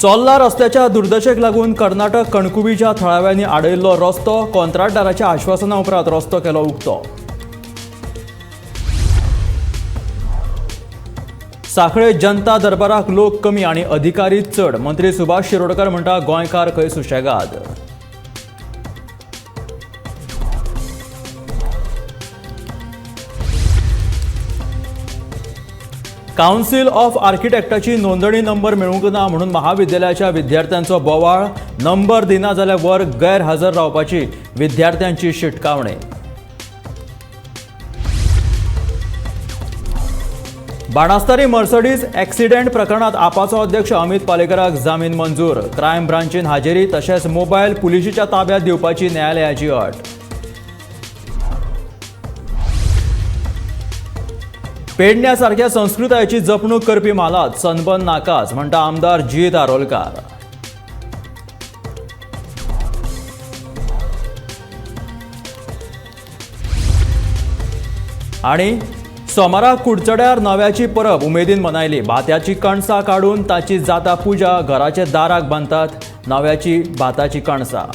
चोल्ला रस्त्याच्या दुर्दशेक लागून कर्नाटक कणकुबीच्या थळाव्यांनी आडयल्लो रस्तो कंत्राटदाराच्या आश्वासना उपरांत रस्तो केलो उक्तो। सांखळे जनता दरबाराक लोक कमी आणि अधिकारी चड, मंत्री सुभाष शिरोडकर म्हणटा गोंयकार खंय सुशेगाद। काउन्सिल ऑफ आर्किटेक्टाची नोंदणी नंबर मेळूंक ना म्हणून महाविद्यालयाच्या विद्यार्थ्यांचो बोवाळ, नंबर दिना जाल्यार वर्ग गैरहजर रावपाची विद्यार्थ्यांची शिटकावणी। बाणास्तारी मर्सडीज एक्सिडेंट प्रकरणात आपाचो अध्यक्ष अमित पालेकराक जामीन मंजूर, क्रायम ब्रांचीन हाजेरी तशेंच मोबायल पुलिशेच्या ताब्यात दिवपाची न्यायालयाची अट। पेडण्यासारख्या संस्कृतायेची जपणूक करपी मालात सनबर्न नाकाच म्हणटा आमदार जीत आरोलकार। आणि सोमाराक कुडचड्यार नव्याची परब उमेदीन मनायली। भात्याची कणसां काडून ताची जाता पुजा, घराचे दाराक बांदतात नव्याची भाताची कणसां।